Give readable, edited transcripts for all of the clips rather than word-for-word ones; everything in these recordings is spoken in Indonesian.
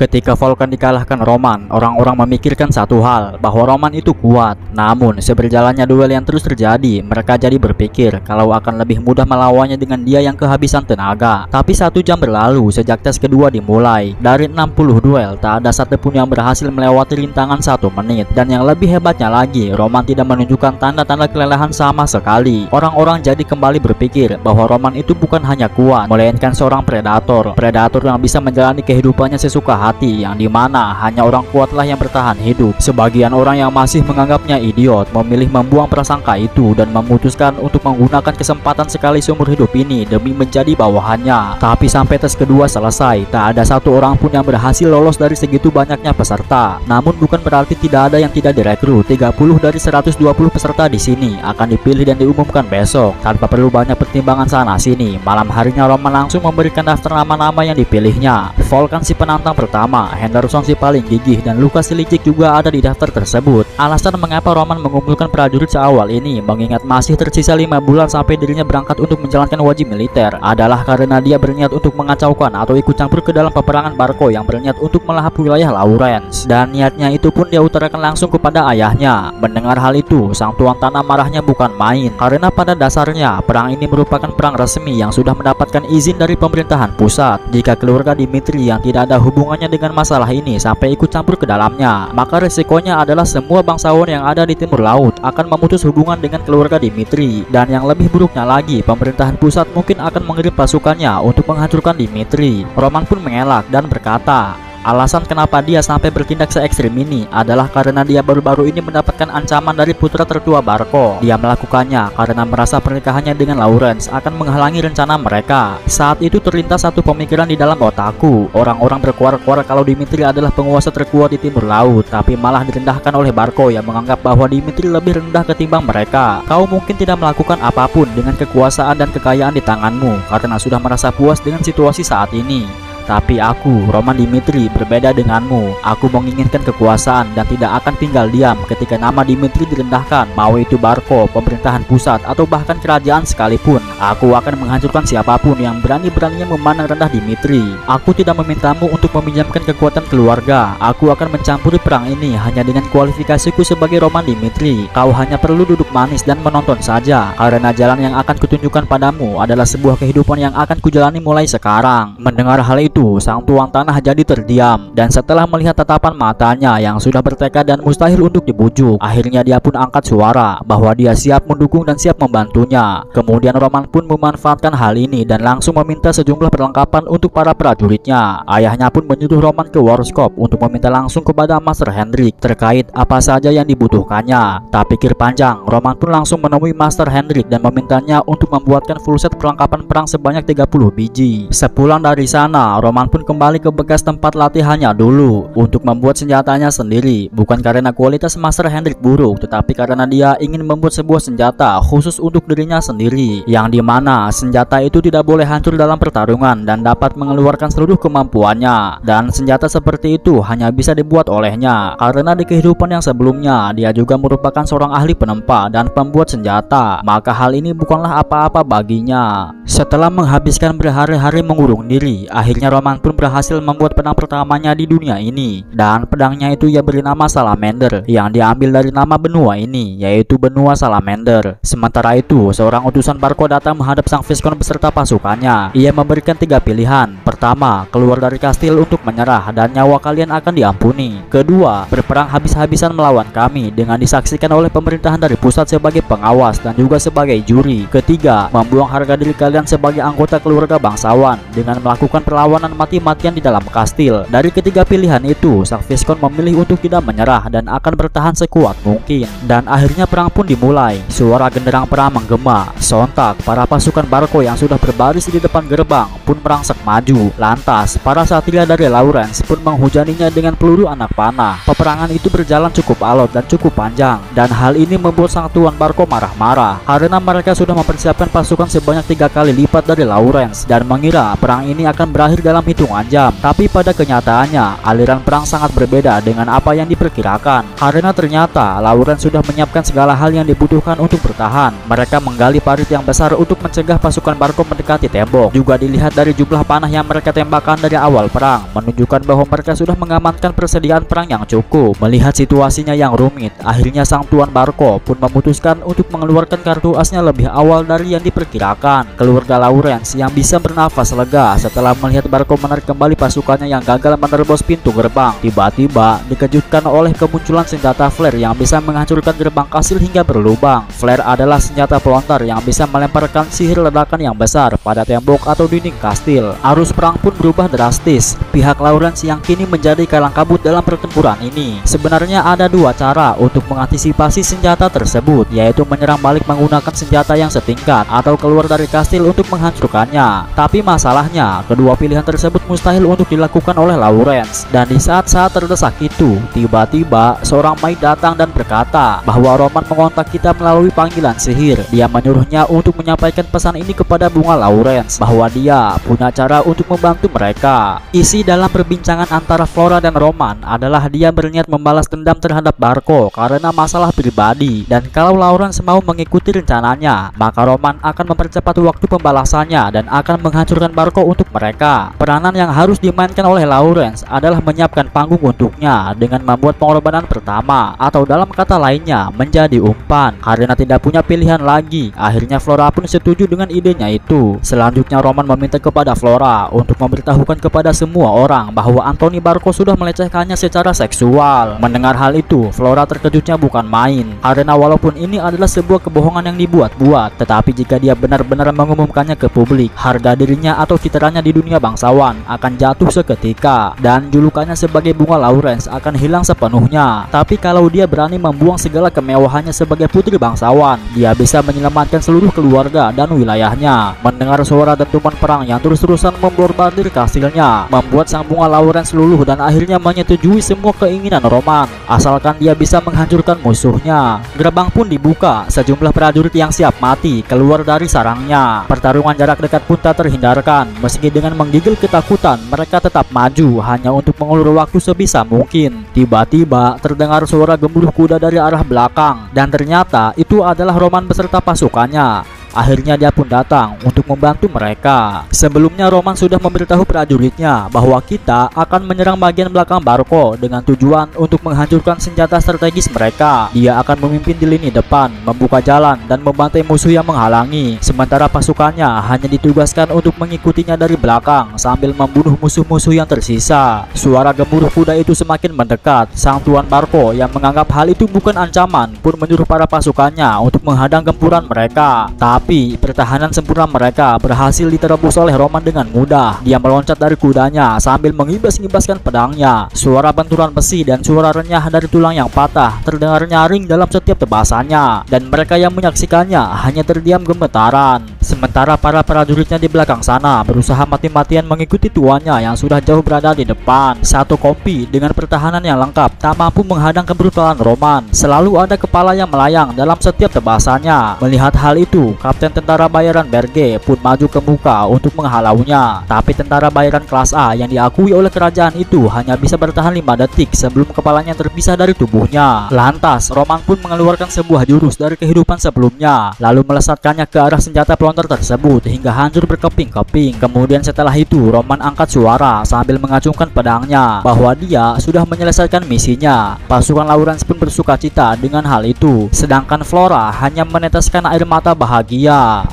Ketika Vulcan dikalahkan Roman, orang-orang memikirkan satu hal, bahwa Roman itu kuat. Namun, seberjalannya duel yang terus terjadi, mereka jadi berpikir kalau akan lebih mudah melawannya dengan dia yang kehabisan tenaga. Tapi 1 jam berlalu sejak tes kedua dimulai. Dari 60 duel, tak ada satupun yang berhasil melewati rintangan 1 menit. Dan yang lebih hebatnya lagi, Roman tidak menunjukkan tanda-tanda kelelahan sama sekali. Orang-orang jadi kembali berpikir bahwa Roman itu bukan hanya kuat, melainkan seorang predator. Predator yang bisa menjalani kehidupannya sesuka hati, yang dimana hanya orang kuatlah yang bertahan hidup. Sebagian orang yang masih menganggapnya idiot memilih membuang prasangka itu dan memutuskan untuk menggunakan kesempatan sekali seumur hidup ini demi menjadi bawahannya. Tapi sampai tes kedua selesai, tak ada satu orang pun yang berhasil lolos dari segitu banyaknya peserta. Namun bukan berarti tidak ada yang tidak direkrut. 30 dari 120 peserta di sini akan dipilih dan diumumkan besok. Tanpa perlu banyak pertimbangan sana sini, malam harinya Roman langsung memberikan daftar nama-nama yang dipilihnya. Vulcan si penantang pertama, Henderson si paling gigih, dan Lucas si licik juga ada di daftar tersebut. Alasan mengapa Roman mengumpulkan prajurit seawal ini, mengingat masih tersisa 5 bulan sampai dirinya berangkat untuk menjalankan wajib militer, adalah karena dia berniat untuk mengacaukan atau ikut campur ke dalam peperangan Barco yang berniat untuk melahap wilayah Lawrence. Dan niatnya itu pun dia utarakan langsung kepada ayahnya. Mendengar hal itu, sang tuan tanah marahnya bukan main, karena pada dasarnya perang ini merupakan perang resmi yang sudah mendapatkan izin dari pemerintahan pusat. Jika keluarga Dimitri yang tidak ada hubungannya dengan masalah ini sampai ikut campur ke dalamnya, maka resikonya adalah semua bangsawan yang ada di timur laut akan memutus hubungan dengan keluarga Dimitri. Dan yang lebih buruknya lagi, pemerintahan pusat mungkin akan mengirim pasukannya untuk menghancurkan Dimitri. Roman pun mengelak dan berkata, alasan kenapa dia sampai bertindak se-ekstrim ini adalah karena dia baru-baru ini mendapatkan ancaman dari putra tertua Barco. Dia melakukannya karena merasa pernikahannya dengan Lawrence akan menghalangi rencana mereka. Saat itu terlintas satu pemikiran di dalam otakku. Orang-orang berkuar-kuar kalau Dimitri adalah penguasa terkuat di timur laut, tapi malah direndahkan oleh Barco yang menganggap bahwa Dimitri lebih rendah ketimbang mereka. Kau mungkin tidak melakukan apapun dengan kekuasaan dan kekayaan di tanganmu karena sudah merasa puas dengan situasi saat ini. Tapi aku, Roman Dimitri, berbeda denganmu. Aku menginginkan kekuasaan dan tidak akan tinggal diam ketika nama Dimitri direndahkan, mau itu Barco, pemerintahan pusat, atau bahkan kerajaan sekalipun. Aku akan menghancurkan siapapun yang berani-beraninya memandang rendah Dimitri. Aku tidak memintamu untuk meminjamkan kekuatan keluarga. Aku akan mencampuri perang ini hanya dengan kualifikasiku sebagai Roman Dimitri. Kau hanya perlu duduk manis dan menonton saja, karena jalan yang akan kutunjukkan padamu adalah sebuah kehidupan yang akan kujalani mulai sekarang. Mendengar hal itu, sang tuan tanah jadi terdiam, dan setelah melihat tatapan matanya yang sudah bertekad dan mustahil untuk dibujuk, akhirnya dia pun angkat suara bahwa dia siap mendukung dan siap membantunya. Kemudian Roman pun memanfaatkan hal ini dan langsung meminta sejumlah perlengkapan untuk para prajuritnya. Ayahnya pun menyuruh Roman ke Warscope untuk meminta langsung kepada Master Hendrik terkait apa saja yang dibutuhkannya. Tak pikir panjang, Roman pun langsung menemui Master Hendrik dan memintanya untuk membuatkan full set perlengkapan perang sebanyak 30 biji. Sepulang dari sana, Roman pun kembali ke bekas tempat latihannya dulu untuk membuat senjatanya sendiri, bukan karena kualitas Master Hendrik buruk, tetapi karena dia ingin membuat sebuah senjata khusus untuk dirinya sendiri, yang dimana senjata itu tidak boleh hancur dalam pertarungan dan dapat mengeluarkan seluruh kemampuannya. Dan senjata seperti itu hanya bisa dibuat olehnya, karena di kehidupan yang sebelumnya dia juga merupakan seorang ahli penempa dan pembuat senjata, maka hal ini bukanlah apa-apa baginya. Setelah menghabiskan berhari-hari mengurung diri, akhirnya Roman pun berhasil membuat pedang pertamanya di dunia ini, dan pedangnya itu ia beri nama Salamander yang diambil dari nama benua ini, yaitu benua Salamander. Sementara itu, seorang utusan Barco datang menghadap sang Viscount beserta pasukannya. Ia memberikan 3 pilihan. Pertama, keluar dari kastil untuk menyerah dan nyawa kalian akan diampuni. Kedua, berperang habis-habisan melawan kami dengan disaksikan oleh pemerintahan dari pusat sebagai pengawas dan juga sebagai juri. Ketiga, membuang harga diri kalian sebagai anggota keluarga bangsawan dengan melakukan perlawanan mati-matian di dalam kastil. Dari ketiga pilihan itu, sang Viscount memilih untuk tidak menyerah dan akan bertahan sekuat mungkin. Dan akhirnya perang pun dimulai. Suara genderang perang menggema. Sontak, para pasukan Barco yang sudah berbaris di depan gerbang pun merangsek maju. Lantas, para satria dari Lawrence pun menghujaninya dengan peluru anak panah. Peperangan itu berjalan cukup alot dan cukup panjang, dan hal ini membuat sang tuan Barco marah-marah karena mereka sudah mempersiapkan pasukan sebanyak 3 kali lipat dari Lawrence dan mengira perang ini akan berakhir dalam hitungan jam. Tapi pada kenyataannya, aliran perang sangat berbeda dengan apa yang diperkirakan. Karena ternyata Lawrence sudah menyiapkan segala hal yang dibutuhkan untuk bertahan. Mereka menggali parit yang besar untuk mencegah pasukan Barco mendekati tembok. Juga dilihat dari jumlah panah yang mereka tembakkan dari awal perang, menunjukkan bahwa mereka sudah mengamankan persediaan perang yang cukup. Melihat situasinya yang rumit, akhirnya sang tuan Barco pun memutuskan untuk mengeluarkan kartu asnya lebih awal dari yang diperkirakan. Keluarga Lawrence yang bisa bernafas lega setelah melihat Barco menarik kembali pasukannya yang gagal menerobos pintu gerbang, tiba-tiba dikejutkan oleh kemunculan senjata flare yang bisa menghancurkan gerbang kastil hingga berlubang. Flare adalah senjata pelontar yang bisa melemparkan sihir ledakan yang besar pada tembok atau dinding kastil. Arus perang pun berubah drastis. Pihak Lawrence yang kini menjadi kalang kabut dalam pertempuran ini. Sebenarnya ada dua cara untuk mengantisipasi senjata tersebut, yaitu menyerang balik menggunakan senjata yang setingkat atau keluar dari kastil untuk menghancurkannya. Tapi masalahnya, kedua pilihan tersebut mustahil untuk dilakukan oleh Lawrence. Dan di saat-saat terdesak itu, tiba-tiba seorang maid datang dan berkata bahwa Roman mengontak kita melalui panggilan sihir. Dia menyuruhnya untuk menyampaikan pesan ini kepada Bunga Lawrence, bahwa dia punya cara untuk membantu mereka. Isi dalam perbincangan antara Flora dan Roman adalah dia berniat membalas dendam terhadap Barco karena masalah pribadi, dan kalau Lawrence mau mengikuti rencananya, maka Roman akan mempercepat waktu pembalasannya dan akan menghancurkan Barco untuk mereka. Peranan yang harus dimainkan oleh Lawrence adalah menyiapkan panggung untuknya dengan membuat pengorbanan pertama, atau dalam kata lainnya menjadi umpan. Karena tidak punya pilihan lagi, akhirnya Flora pun setuju dengan idenya itu. Selanjutnya Roman meminta kepada Flora untuk memberitahukan kepada semua orang bahwa Anthony Barco sudah melecehkannya secara seksual. Mendengar hal itu, Flora terkejutnya bukan main, karena walaupun ini adalah sebuah kebohongan yang dibuat-buat, tetapi jika dia benar-benar mengumumkannya ke publik, harga dirinya atau citranya di dunia bangsawan akan jatuh seketika, dan julukannya sebagai Bunga Lawrence akan hilang sepenuhnya. Tapi kalau dia berani membuang segala kemewahannya sebagai putri bangsawan, dia bisa menyelamatkan seluruh keluarga dan wilayahnya. Mendengar suara dentuman perang yang terus-terusan membombardir kastilnya, membuat sang Bunga Lawrence luluh dan akhirnya menyetujui semua keinginan Roman, asalkan dia bisa menghancurkan musuhnya. Gerbang pun dibuka, sejumlah prajurit yang siap mati keluar dari sarangnya. Pertarungan jarak dekat pun tak terhindarkan. Meski dengan menggigil ketakutan, mereka tetap maju hanya untuk mengulur waktu sebisa mungkin. Tiba-tiba terdengar suara gemuruh kuda dari arah belakang, dan ternyata itu adalah Roman beserta pasukannya. Akhirnya dia pun datang untuk membantu mereka. Sebelumnya Roman sudah memberitahu prajuritnya bahwa kita akan menyerang bagian belakang Barco dengan tujuan untuk menghancurkan senjata strategis mereka. Dia akan memimpin di lini depan, membuka jalan dan membantai musuh yang menghalangi. Sementara pasukannya hanya ditugaskan untuk mengikutinya dari belakang sambil membunuh musuh-musuh yang tersisa. Suara gemuruh kuda itu semakin mendekat. Sang tuan Barco yang menganggap hal itu bukan ancaman pun menyuruh para pasukannya untuk menghadang gempuran mereka. Tapi pertahanan sempurna mereka berhasil diterobos oleh Roman dengan mudah. Dia meloncat dari kudanya sambil mengibas-ngibaskan pedangnya. Suara benturan besi dan suara renyah dari tulang yang patah terdengar nyaring dalam setiap tebasannya, dan mereka yang menyaksikannya hanya terdiam gemetaran. Sementara para prajuritnya di belakang sana berusaha mati-matian mengikuti tuannya yang sudah jauh berada di depan. Satu kompi dengan pertahanan yang lengkap tak mampu menghadang kebrutalan Roman. Selalu ada kepala yang melayang dalam setiap tebasannya. Melihat hal itu, Kapten tentara bayaran Berge pun maju ke muka untuk menghalaunya. Tapi tentara bayaran kelas A yang diakui oleh kerajaan itu hanya bisa bertahan 5 detik sebelum kepalanya terpisah dari tubuhnya. Lantas Roman pun mengeluarkan sebuah jurus dari kehidupan sebelumnya, lalu melesatkannya ke arah senjata pelontar tersebut hingga hancur berkeping-keping. Kemudian setelah itu Roman angkat suara sambil mengacungkan pedangnya bahwa dia sudah menyelesaikan misinya. Pasukan Lawrence pun bersuka cita dengan hal itu, sedangkan Flora hanya meneteskan air mata bahagia.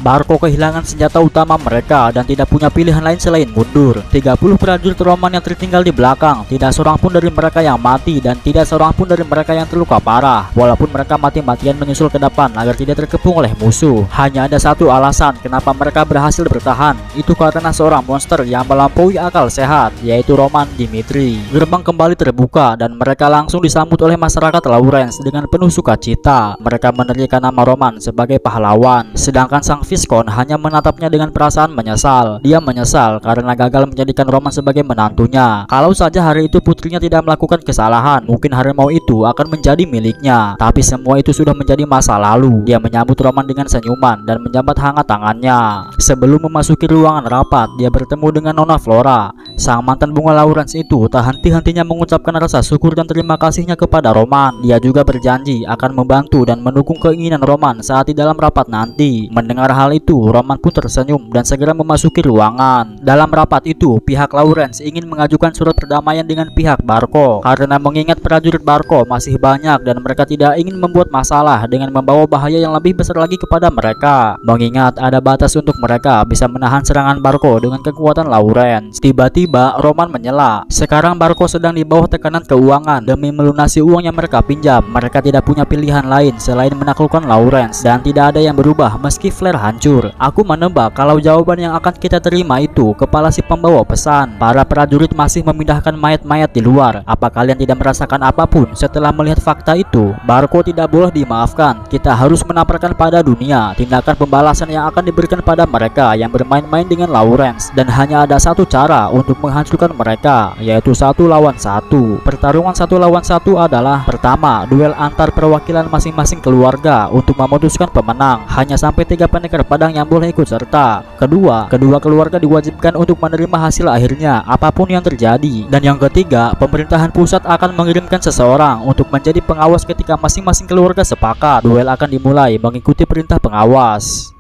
Barco kehilangan senjata utama mereka dan tidak punya pilihan lain selain mundur. 30 prajurit Roman yang tertinggal di belakang, tidak seorang pun dari mereka yang mati dan tidak seorang pun dari mereka yang terluka parah. Walaupun mereka mati-matian menyusul ke depan agar tidak terkepung oleh musuh, hanya ada satu alasan kenapa mereka berhasil bertahan, itu karena seorang monster yang melampaui akal sehat, yaitu Roman Dimitri. Gerbang kembali terbuka dan mereka langsung disambut oleh masyarakat Lawrence dengan penuh sukacita. Mereka meneriakan nama Roman sebagai pahlawan, sedangkan sang Viscount hanya menatapnya dengan perasaan menyesal. Dia menyesal karena gagal menjadikan Roman sebagai menantunya. Kalau saja hari itu putrinya tidak melakukan kesalahan, mungkin harimau itu akan menjadi miliknya. Tapi semua itu sudah menjadi masa lalu. Dia menyambut Roman dengan senyuman dan menjabat hangat tangan. ruangannya. Sebelum memasuki ruangan rapat, dia bertemu dengan Nona Flora. Sang mantan bunga Lawrence itu tak henti-hentinya mengucapkan rasa syukur dan terima kasihnya kepada Roman. Dia juga berjanji akan membantu dan mendukung keinginan Roman saat di dalam rapat nanti. Mendengar hal itu, Roman pun tersenyum dan segera memasuki ruangan. Dalam rapat itu, pihak Lawrence ingin mengajukan surat perdamaian dengan pihak Barco karena mengingat prajurit Barco masih banyak dan mereka tidak ingin membuat masalah dengan membawa bahaya yang lebih besar lagi kepada mereka. Mengingat ada batas untuk mereka bisa menahan serangan Barco dengan kekuatan Lawrence. Tiba-tiba Roman menyela. Sekarang Barco sedang di bawah tekanan keuangan demi melunasi uang yang mereka pinjam. Mereka tidak punya pilihan lain selain menaklukkan Lawrence dan tidak ada yang berubah meski Flare hancur. Aku menebak kalau jawaban yang akan kita terima itu kepala si pembawa pesan. Para prajurit masih memindahkan mayat-mayat di luar. Apa kalian tidak merasakan apapun setelah melihat fakta itu? Barco tidak boleh dimaafkan. Kita harus menampakkan pada dunia tindakan pembalasan yang akan diberikan pada mereka yang bermain-main dengan Lawrence, dan hanya ada satu cara untuk menghancurkan mereka, yaitu 1 lawan 1. Pertarungan 1 lawan 1 adalah: pertama, duel antar perwakilan masing-masing keluarga untuk memutuskan pemenang. Hanya sampai 3 pendekar pedang yang boleh ikut serta. Kedua keluarga diwajibkan untuk menerima hasil akhirnya apapun yang terjadi. Dan yang ketiga, pemerintahan pusat akan mengirimkan seseorang untuk menjadi pengawas ketika masing-masing keluarga sepakat. Duel akan dimulai mengikuti perintah pengawas.